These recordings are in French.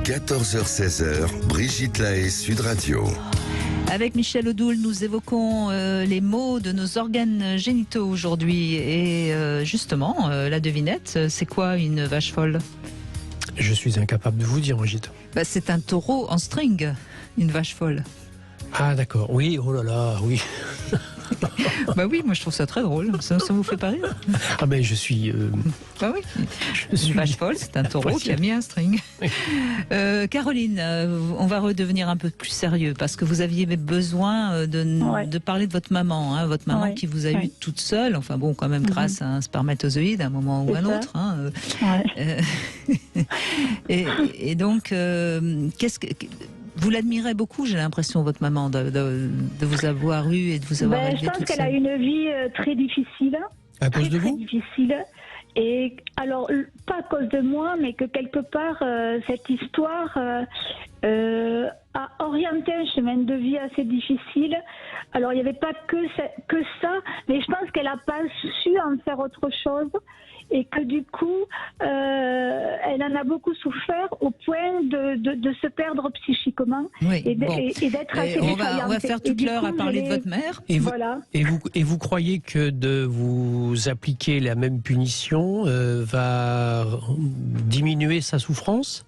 14h-16h, Brigitte Lahaie, Sud Radio. Avec Michel Odoul, nous évoquons les maux de nos organes génitaux aujourd'hui. Et justement, la devinette, c'est quoi une vache folle ? Je suis incapable de vous dire, Brigitte. C'est un taureau en string, une vache folle. Ah d'accord, oui, oh là là, oui. Oui, moi je trouve ça très drôle. Ça vous fait pas rire ? Ah ben je suis... Oui. Une vache folle, c'est un taureau qui a mis un string. Oui. Caroline, on va redevenir un peu plus sérieux parce que vous aviez besoin de parler de votre maman. Votre maman qui vous a eu toute seule, enfin bon, quand même grâce à un spermatozoïde à un moment ou à un autre. Et donc, qu'est-ce que... Vous l'admirez beaucoup, j'ai l'impression, votre maman, de vous avoir eu et de vous avoir élevé toute seule. Je pense qu'elle a une vie très difficile. À cause de vous ? Difficile. Et alors, pas à cause de moi, mais que quelque part, cette histoire a orienté un chemin de vie assez difficile. Alors, il n'y avait pas que ça, mais je pense qu'elle n'a pas su en faire autre chose. Et que du coup, elle en a beaucoup souffert au point de se perdre psychiquement et d'être assez défaillante. On va faire toute l'heure à parler de votre mère. Et vous croyez que de vous appliquer la même punition va diminuer sa souffrance ?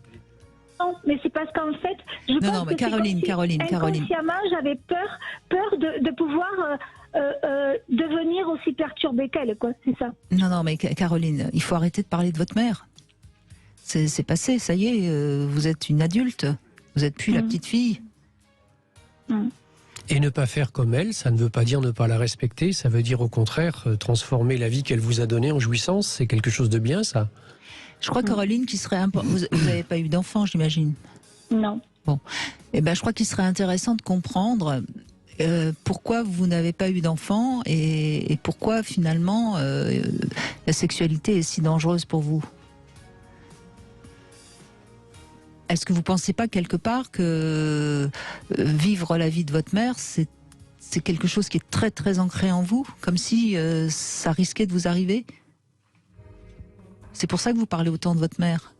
Non, mais c'est parce qu'en fait, je pense que Caroline. Inconsciemment, j'avais peur de pouvoir devenir aussi perturbée qu'elle, quoi. C'est ça. Non, mais Caroline, il faut arrêter de parler de votre mère. C'est passé, ça y est, vous êtes une adulte. Vous n'êtes plus la petite fille. Et ne pas faire comme elle, ça ne veut pas dire ne pas la respecter, ça veut dire au contraire transformer la vie qu'elle vous a donnée en jouissance. C'est quelque chose de bien, ça. Je crois, Caroline, qu'il serait important... Vous n'avez pas eu d'enfant, j'imagine ? Non. Bon. Je crois qu'il serait intéressant de comprendre pourquoi vous n'avez pas eu d'enfant et pourquoi, finalement, la sexualité est si dangereuse pour vous. Est-ce que vous ne pensez pas, quelque part, que vivre la vie de votre mère, c'est quelque chose qui est très, très ancré en vous, comme si ça risquait de vous arriver ? C'est pour ça que vous parlez autant de votre mère.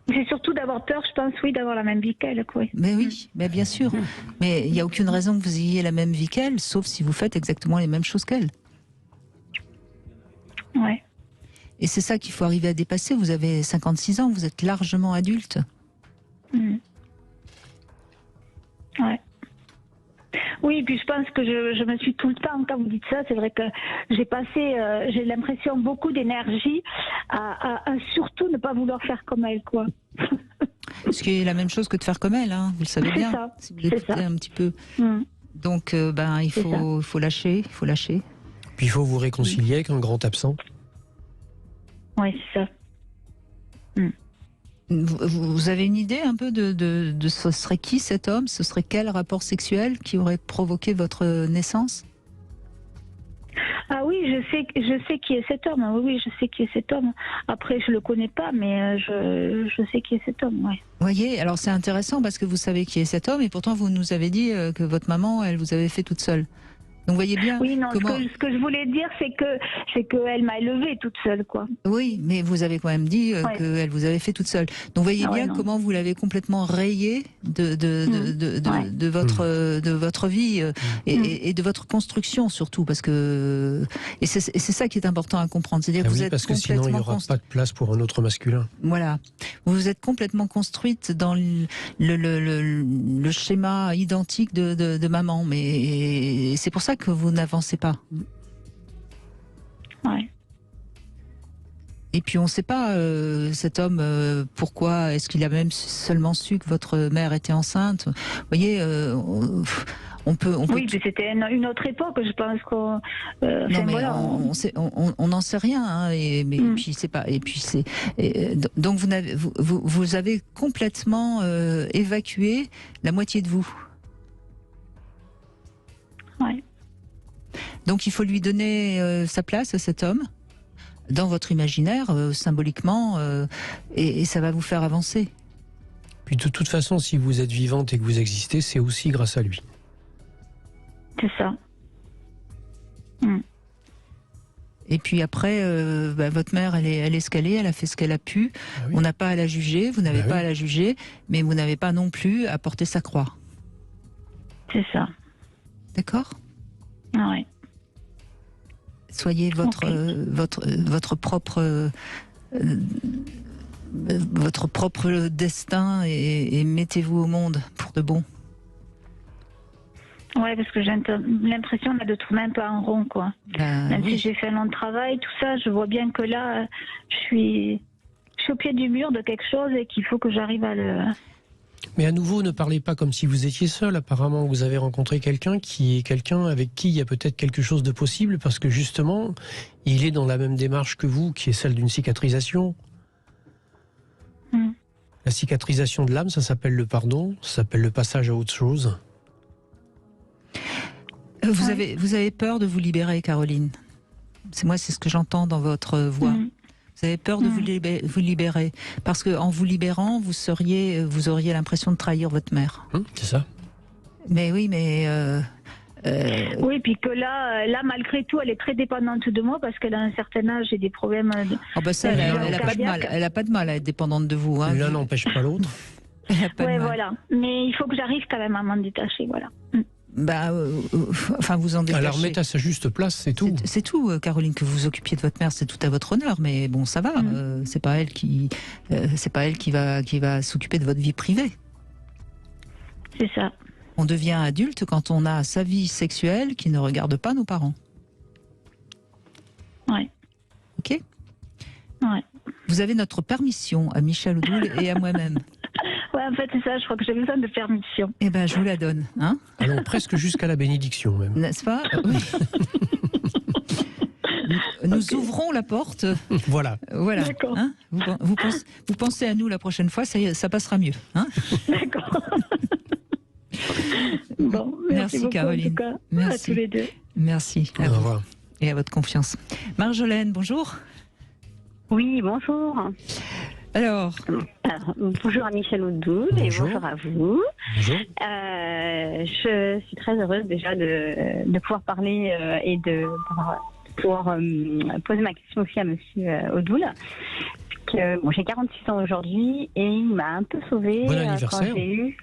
C'est surtout d'avoir peur, je pense, d'avoir la même vie qu'elle, quoi. Mais oui, mais bien sûr. Mais il n'y a aucune raison que vous ayez la même vie qu'elle, sauf si vous faites exactement les mêmes choses qu'elle. Ouais. Et c'est ça qu'il faut arriver à dépasser. Vous avez 56 ans, vous êtes largement adulte. Ouais. Oui, puis je pense que je me suis tout le temps, quand vous dites ça, c'est vrai que j'ai l'impression, beaucoup d'énergie à surtout ne pas vouloir faire comme elle, quoi. Ce qui est la même chose que de faire comme elle, vous le savez bien. Ça. Si vous l'écoutez un petit peu. Donc, il faut lâcher, Puis il faut vous réconcilier avec un grand absent. Oui, c'est ça. Vous avez une idée un peu de ce serait qui cet homme ? Ce serait quel rapport sexuel qui aurait provoqué votre naissance ? Ah oui, je sais qui est cet homme. Oui, je sais qui est cet homme. Après, je le connais pas, mais je sais qui est cet homme. Ouais. Vous voyez, alors c'est intéressant parce que vous savez qui est cet homme et pourtant vous nous avez dit que votre maman, elle vous avait fait toute seule. Donc vous voyez bien. Oui, non. Comment... Ce que je voulais dire, c'est que elle m'a élevée toute seule, quoi. Oui, mais vous avez quand même dit qu'elle vous avait fait toute seule. Donc vous voyez bien comment vous l'avez complètement rayée de votre vie et de votre construction surtout, parce que et c'est ça qui est important à comprendre. C'est-à-dire que vous êtes parce que sinon il n'y aura pas de place pour un autre masculin. Voilà, vous êtes complètement construite dans le schéma identique de maman, mais c'est pour ça que vous n'avancez pas. Ouais. Et puis on ne sait pas, cet homme, pourquoi est-ce qu'il a même seulement su que votre mère était enceinte. Vous voyez, on peut. Oui, mais c'était une autre époque, je pense qu'on. Non, mais voilà, on n'en sait rien, puis c'est pas. Et puis c'est. Donc vous avez complètement évacué la moitié de vous. Ouais. Donc il faut lui donner sa place à cet homme dans votre imaginaire, symboliquement, et ça va vous faire avancer. Puis de toute façon, si vous êtes vivante et que vous existez, c'est aussi grâce à lui. C'est ça. Et puis après, votre mère, elle est ce qu'elle est, elle a fait ce qu'elle a pu. Ah oui. On n'a pas à la juger, vous n'avez Ah pas oui. à la juger, mais vous n'avez pas non plus à porter sa croix. C'est ça. D'accord ? Ah ouais. Soyez votre propre destin et mettez-vous au monde pour de bon. Ouais, parce que j'ai l'impression là, de tourner un peu en rond, quoi. Même si j'ai fait un long travail, tout ça, je vois bien que là, je suis au pied du mur de quelque chose et qu'il faut que j'arrive à le... Mais à nouveau, ne parlez pas comme si vous étiez seul. Apparemment, vous avez rencontré quelqu'un avec qui il y a peut-être quelque chose de possible, parce que justement, il est dans la même démarche que vous, qui est celle d'une cicatrisation. La cicatrisation de l'âme, ça s'appelle le pardon, ça s'appelle le passage à autre chose. Vous avez peur de vous libérer, Caroline. C'est ce que j'entends dans votre voix. Vous avez peur de vous libérer, parce qu'en vous libérant, vous auriez l'impression de trahir votre mère. C'est ça. Mais oui, mais... Oui, puis que là, malgré tout, elle est très dépendante de moi parce qu'elle a un certain âge et des problèmes. Elle a pas de mal à être dépendante de vous. Hein, l'un n'empêche pas l'autre. Ouais, voilà. Mais il faut que j'arrive quand même à m'en détacher, voilà. Vous en détachez. Alors remettre à sa juste place, c'est tout. C'est tout, Caroline, que vous occupiez de votre mère, c'est tout à votre honneur. Mais bon, ça va. C'est pas elle qui va s'occuper de votre vie privée. C'est ça. On devient adulte quand on a sa vie sexuelle qui ne regarde pas nos parents. Ouais. Ok ? Ouais. Vous avez notre permission à Michel Odoul et à moi-même. Ouais, en fait, c'est ça, je crois que j'ai besoin de permission. Eh ben, je vous la donne. Hein ? Allons presque jusqu'à la bénédiction, même. N'est-ce pas ? Oui. Nous ouvrons la porte. Voilà. D'accord. Hein, vous pensez à nous la prochaine fois, ça passera mieux. Hein ? D'accord. Bon, merci beaucoup, Caroline. En tout cas, merci à tous les deux. Merci. Au revoir. Et à votre confiance. Marjolaine, bonjour. Oui, bonjour. Alors, bonjour à Michel Odoul et bonjour à vous. Bonjour. Je suis très heureuse déjà de pouvoir parler et de pouvoir poser ma question aussi à Monsieur Odoul. J'ai 46 ans aujourd'hui et il m'a un peu sauvée bon anniversaire. Quand j'ai eu...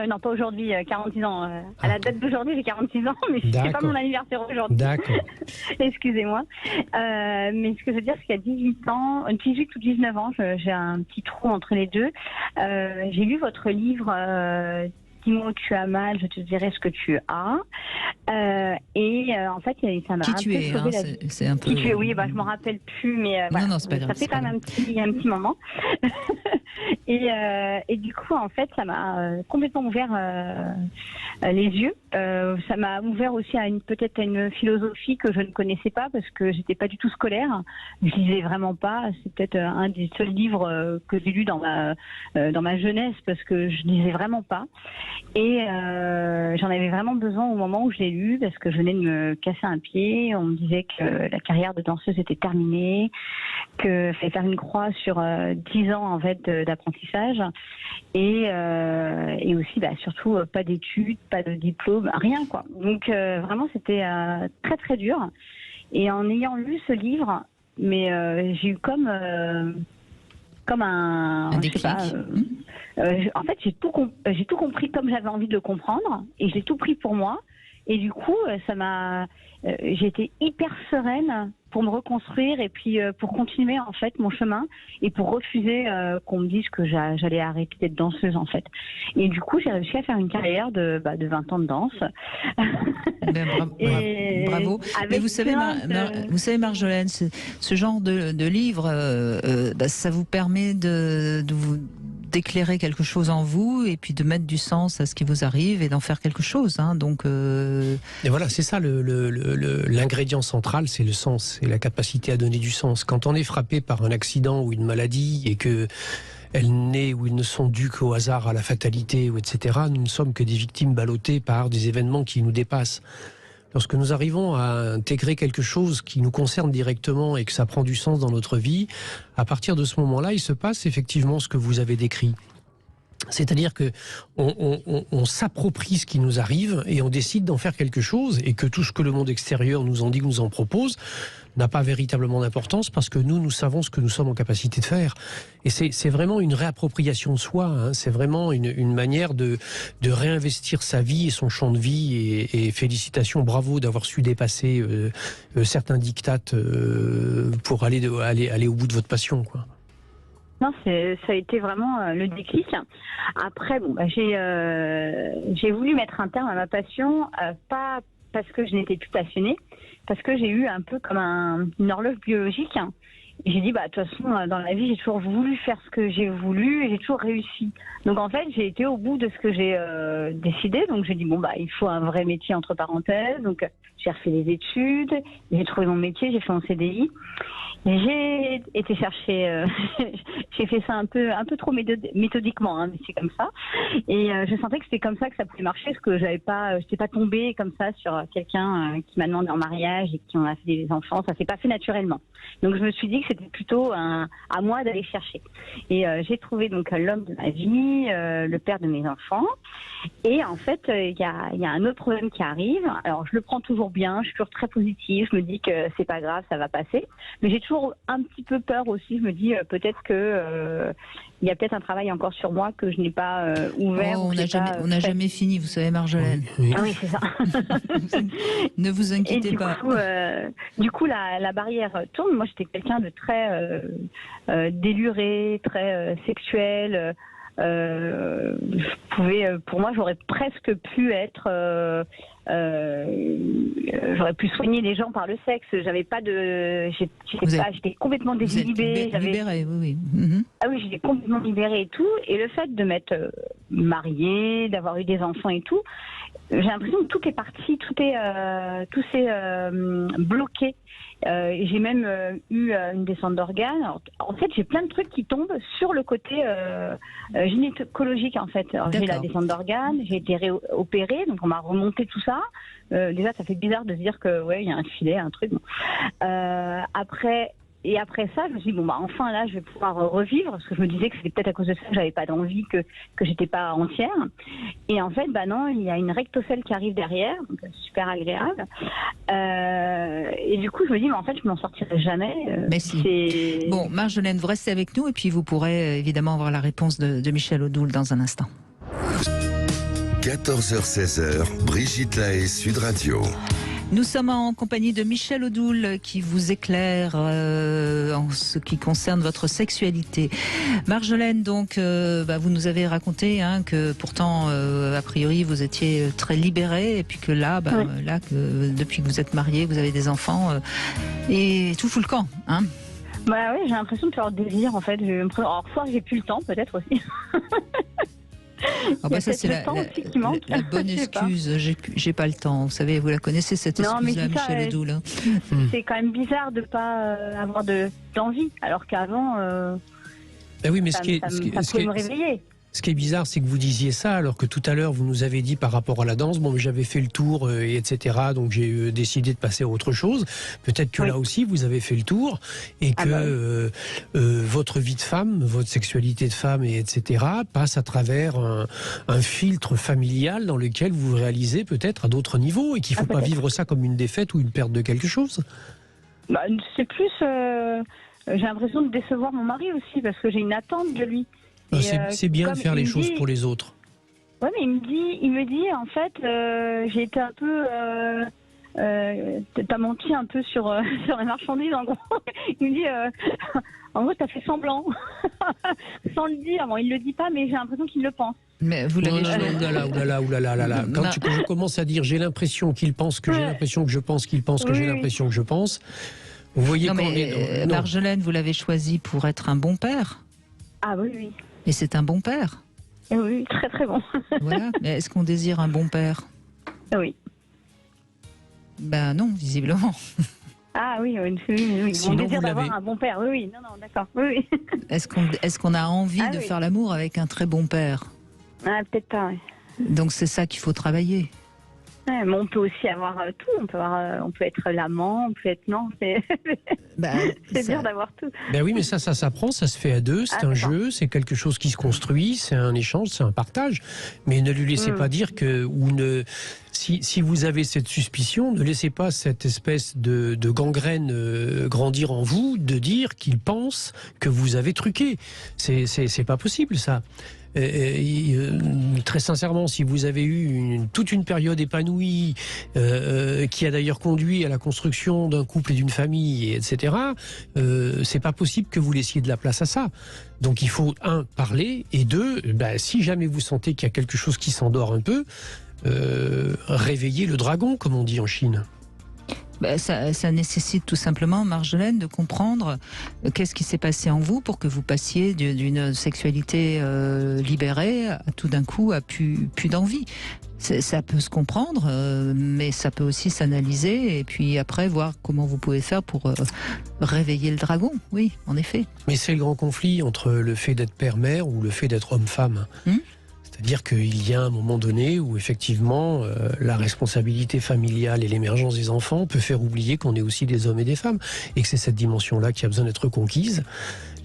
non, pas aujourd'hui, 46 ans. À la date d'aujourd'hui, j'ai 46 ans, mais c'est pas mon anniversaire aujourd'hui. D'accord. Excusez-moi. Mais ce que je veux dire, c'est qu'à 18 ou 19 ans, j'ai un petit trou entre les deux. J'ai lu votre livre Dis-moi où tu as mal, je te dirai ce que tu as. En fait, ça m'a un peu sauvé la vie. C'est un peu... Qui tu es, oui, je m'en rappelle plus, mais voilà. Non, c'est pas grave. Ça fait quand même un petit moment. Et du coup, en fait, ça m'a complètement ouvert les yeux. Ça m'a ouvert aussi peut-être à une philosophie que je ne connaissais pas parce que j'étais pas du tout scolaire. Je lisais vraiment pas. C'est peut-être un des seuls livres que j'ai lu dans ma jeunesse parce que je lisais vraiment pas. Et j'en avais vraiment besoin au moment où je l'ai lu parce que je venais de me casser un pied. On me disait que la carrière de danseuse était terminée, qu'il fallait faire une croix sur 10 ans en fait d'apprentissage et aussi surtout pas d'études, pas de diplôme, rien quoi. Donc vraiment c'était très très dur. Et en ayant lu ce livre, mais j'ai eu comme un déclic. En fait, j'ai tout compris comme j'avais envie de le comprendre et j'ai tout pris pour moi. Et du coup, j'ai été hyper sereine pour me reconstruire et puis pour continuer en fait mon chemin et pour refuser qu'on me dise que j'allais arrêter d'être danseuse en fait. Et du coup, j'ai réussi à faire une carrière de 20 ans de danse. Bravo. Mais vous savez, Marjolaine, ce genre de livre, ça vous permet de vous d'éclairer quelque chose en vous et puis de mettre du sens à ce qui vous arrive et d'en faire quelque chose. Hein, donc, Et voilà, c'est ça l'ingrédient central, c'est le sens, c'est la capacité à donner du sens. Quand on est frappé par un accident ou une maladie et que elle n'est ou ils ne sont dus qu'au hasard, à la fatalité, ou etc., nous ne sommes que des victimes ballottées par des événements qui nous dépassent. Lorsque nous arrivons à intégrer quelque chose qui nous concerne directement et que ça prend du sens dans notre vie, à partir de ce moment-là, il se passe effectivement ce que vous avez décrit. C'est-à-dire que on s'approprie ce qui nous arrive et on décide d'en faire quelque chose, et que tout ce que le monde extérieur nous en dit, nous en propose, n'a pas véritablement d'importance, parce que nous savons ce que nous sommes en capacité de faire. Et c'est vraiment une réappropriation de soi, hein. C'est vraiment une manière de réinvestir sa vie et son champ de vie, et félicitations, bravo d'avoir su dépasser certains dictates pour aller au bout de votre passion, quoi. Non, ça a été vraiment le déclic. Après, j'ai voulu mettre un terme à ma passion, pas parce que je n'étais plus passionnée, parce que j'ai eu un peu comme une horloge biologique. Et j'ai dit, de toute façon, dans la vie, j'ai toujours voulu faire ce que j'ai voulu et j'ai toujours réussi. Donc en fait, j'ai été au bout de ce que j'ai décidé. Donc j'ai dit, il faut un vrai métier entre parenthèses. Donc j'ai refait les études, j'ai trouvé mon métier, j'ai fait mon CDI. Et j'ai été chercher, j'ai fait ça un peu trop méthodiquement, hein, mais c'est comme ça. Et je sentais que c'était comme ça que ça pouvait marcher, parce que j'étais pas tombée comme ça sur quelqu'un qui m'a demandé en mariage et qui en a fait des enfants. Ça s'est pas fait naturellement. Donc je me suis dit que c'était plutôt à moi d'aller chercher. Et j'ai trouvé donc l'homme de ma vie, le père de mes enfants. Et en fait, il y a un autre problème qui arrive. Alors je le prends toujours bien, je suis toujours très positive. Je me dis que c'est pas grave, ça va passer. Mais j'ai toujours un petit peu peur aussi. Je me dis peut-être que il y a peut-être un travail encore sur moi que je n'ai pas ouvert. On n'a jamais fini, vous savez, Marjolaine. Oui. Ah oui, c'est ça. Ne vous inquiétez pas. Du coup, la barrière tourne. Moi, j'étais quelqu'un de très déluré, très sexuel. Pour moi, j'aurais presque pu être, j'aurais pu soigner les gens par le sexe. J'avais pas j'étais complètement désinhibée. Libérée, oui. Mm-hmm. Ah oui, j'étais complètement libérée et tout. Et le fait de m'être mariée, d'avoir eu des enfants et tout, j'ai l'impression que tout est parti, tout s'est bloqué. J'ai même eu une descente d'organes. Alors, en fait, j'ai plein de trucs qui tombent sur le côté gynécologique, en fait. Alors, j'ai la descente d'organes, j'ai été opérée, donc on m'a remonté tout ça. Déjà, ça fait bizarre de se dire que il y a un filet, un truc. Bon. Après ça, je me suis dit, enfin là, je vais pouvoir revivre, parce que je me disais que c'était peut-être à cause de ça que j'avais pas d'envie, que j'étais pas entière. Et en fait, non, il y a une rectocèle qui arrive derrière, donc super agréable. Et du coup, je me dis, en fait, je m'en sortirai jamais. Mais si. Bon, Marjolaine, vous restez avec nous, et puis vous pourrez évidemment avoir la réponse de Michel Odoul dans un instant. 14h-16h, Brigitte Lahaie, Sud Radio. Nous sommes en compagnie de Michel Odoul qui vous éclaire en ce qui concerne votre sexualité. Marjolaine, donc, vous nous avez raconté que pourtant, a priori, vous étiez très libérée, et puis que là, depuis que vous êtes mariée, vous avez des enfants, et tout fout le camp, hein. Oui, j'ai l'impression de faire désir, en fait. Alors, soit j'ai plus le temps, peut-être aussi. Ça c'est la bonne excuse. J'ai pas le temps. Vous savez, vous la connaissez cette excuse-là, Michel Odoul. Hein. C'est quand même bizarre de pas avoir d'envie, alors qu'avant, oui, mais ça pouvait me réveiller. Ce qui est bizarre, c'est que vous disiez ça, alors que tout à l'heure, vous nous avez dit par rapport à la danse, j'avais fait le tour, etc., donc j'ai décidé de passer à autre chose. Peut-être que là aussi, vous avez fait le tour, et que votre vie de femme, votre sexualité de femme, etc., passe à travers un filtre familial dans lequel vous vous réalisez peut-être à d'autres niveaux, et qu'il ne faut pas vivre ça comme une défaite ou une perte de quelque chose. C'est plus... j'ai l'impression de décevoir mon mari aussi, parce que j'ai une attente de lui. C'est bien de faire les choses pour les autres. Oui, mais il me dit, en fait, j'ai été un peu... t'as menti un peu sur les marchandises, en gros. Il me dit, en gros, t'as fait semblant. Sans le dire. Bon, il le dit pas, mais j'ai l'impression qu'il le pense. Mais vous l'avez oulala. Quand je commence à dire j'ai l'impression qu'il pense que j'ai l'impression que je pense qu'il pense que j'ai l'impression que je pense, vous voyez Marjolaine, vous l'avez choisi pour être un bon père. Ah oui. Et c'est un bon père. Oui, très très bon. Voilà. Mais est-ce qu'on désire un bon père ? Oui. Non, visiblement. Ah oui. On désire d'avoir un bon père. Oui, non, d'accord. Oui. Est-ce qu'on a envie de faire l'amour avec un très bon père ? Ah, peut-être pas, oui. Donc c'est ça qu'il faut travailler. Ouais, mais on peut aussi avoir tout. On peut être l'amant, on peut être non. C'est dur d'avoir tout. Ben oui, mais ça s'apprend, ça se fait à deux. C'est un jeu, c'est quelque chose qui se construit, c'est un échange, c'est un partage. Mais ne lui laissez pas dire que si vous avez cette suspicion, ne laissez pas cette espèce de gangrène grandir en vous, de dire qu'il pense que vous avez truqué. C'est pas possible, ça. Très sincèrement, si vous avez eu toute une période épanouie qui a d'ailleurs conduit à la construction d'un couple et d'une famille, etc., c'est pas possible que vous laissiez de la place à ça. Donc il faut, parler, et deux, si jamais vous sentez qu'il y a quelque chose qui s'endort un peu, réveillez le dragon, comme on dit en Chine. Ça nécessite tout simplement, Marjolaine, de comprendre qu'est-ce qui s'est passé en vous pour que vous passiez d'une sexualité libérée à tout d'un coup à plus d'envie. Ça peut se comprendre, mais ça peut aussi s'analyser et puis après voir comment vous pouvez faire pour réveiller le dragon. Oui, en effet. Mais c'est le grand conflit entre le fait d'être père-mère ou le fait d'être homme-femme. C'est-à-dire qu'il y a un moment donné où effectivement la responsabilité familiale et l'émergence des enfants peut faire oublier qu'on est aussi des hommes et des femmes et que c'est cette dimension-là qui a besoin d'être conquise.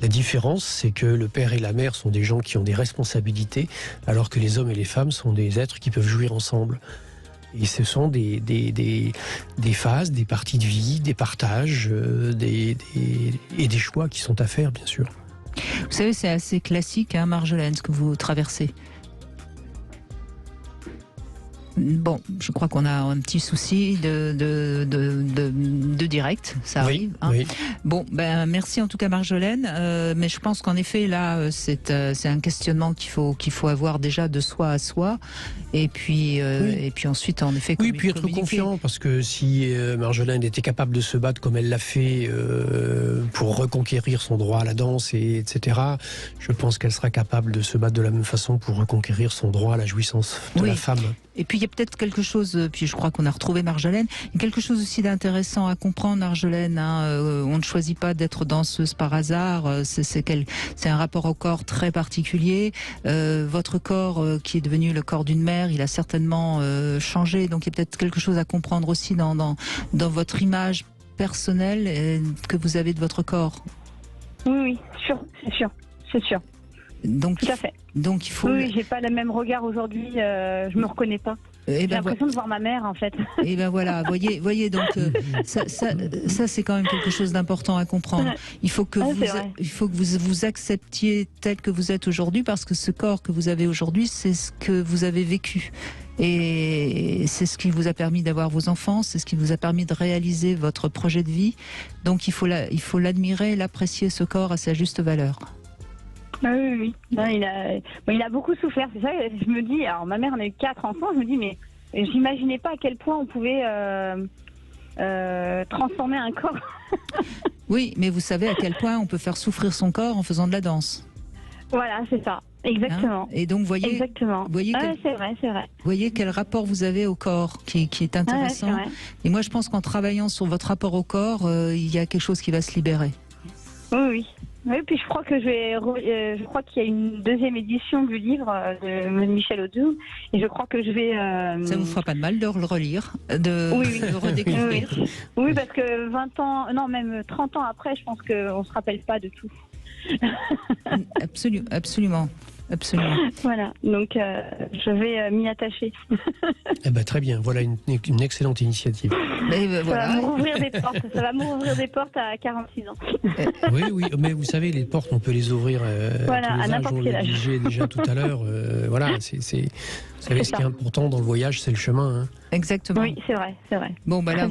La différence, c'est que le père et la mère sont des gens qui ont des responsabilités alors que les hommes et les femmes sont des êtres qui peuvent jouir ensemble. Et ce sont des phases, des parties de vie, des partages et des choix qui sont à faire, bien sûr. Vous savez, c'est assez classique, Marjolaine, ce que vous traversez. Bon, je crois qu'on a un petit souci de direct, ça arrive. Oui. Bon, merci en tout cas Marjolaine, mais je pense qu'en effet là, c'est un questionnement qu'il faut avoir déjà de soi à soi, et puis ensuite en effet. Oui, puis être confiant, parce que si Marjolaine était capable de se battre comme elle l'a fait pour reconquérir son droit à la danse, etc., je pense qu'elle sera capable de se battre de la même façon pour reconquérir son droit à la jouissance de la femme. Et puis il y a peut-être quelque chose, puis je crois qu'on a retrouvé Marjolaine, il y a quelque chose aussi d'intéressant à comprendre, Marjolaine. On ne choisit pas d'être danseuse par hasard, c'est un rapport au corps très particulier. Votre corps, qui est devenu le corps d'une mère, il a certainement changé, donc il y a peut-être quelque chose à comprendre aussi dans votre image personnelle que vous avez de votre corps. Oui, c'est sûr. Donc, tout à fait. Donc il faut. Oui, j'ai pas le même regard aujourd'hui. Je me reconnais pas. J'ai l'impression de voir ma mère, en fait. Et voilà, voyez donc ça c'est quand même quelque chose d'important à comprendre. Il faut que vous acceptiez tel que vous êtes aujourd'hui, parce que ce corps que vous avez aujourd'hui, c'est ce que vous avez vécu. Et c'est ce qui vous a permis d'avoir vos enfants, c'est ce qui vous a permis de réaliser votre projet de vie. Donc il faut l'admirer, l'apprécier, ce corps à sa juste valeur. Oui. Non, il a beaucoup souffert. C'est ça, je me dis, alors ma mère en a eu 4 enfants, je me dis, mais j'imaginais pas à quel point on pouvait transformer un corps. Oui, mais vous savez à quel point on peut faire souffrir son corps en faisant de la danse. Voilà, c'est ça. Exactement. Et donc, voyez c'est vrai. Voyez quel rapport vous avez au corps qui est intéressant. Et moi, je pense qu'en travaillant sur votre rapport au corps, il y a quelque chose qui va se libérer. Oui. Oui, puis je crois qu'il y a une deuxième édition du livre de Michel Audou, et je crois que je vais. Ça vous fera pas de mal de le relire, de redécouvrir. Oui, parce que 20 ans, non, même 30 ans après, je pense qu'on se rappelle pas de tout. Absolument. Voilà, donc je vais m'y attacher. Très bien, voilà une excellente initiative. Ça va m'ouvrir des portes à 46 ans. Oui, mais vous savez, les portes, on peut les ouvrir à n'importe quel âge. On le disait déjà tout à l'heure. Vous savez, ce qui est important dans le voyage, c'est le chemin. Exactement. Oui, c'est vrai. Bon, là,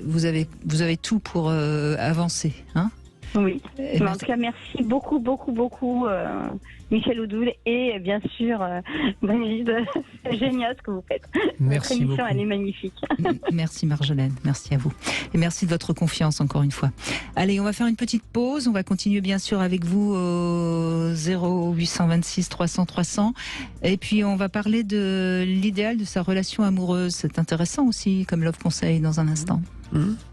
vous avez tout pour avancer, Oui, mais en tout cas, merci beaucoup, Michel Oudoul, et bien sûr, Brigitte, c'est génial ce que vous faites. Merci Votre émission, beaucoup. elle est magnifique. Merci Marjolaine, merci à vous. Et merci de votre confiance encore une fois. Allez, on va faire une petite pause, on va continuer bien sûr avec vous au 0826 300 300, et puis on va parler de l'idéal de sa relation amoureuse. C'est intéressant aussi comme Love Conseil dans un instant.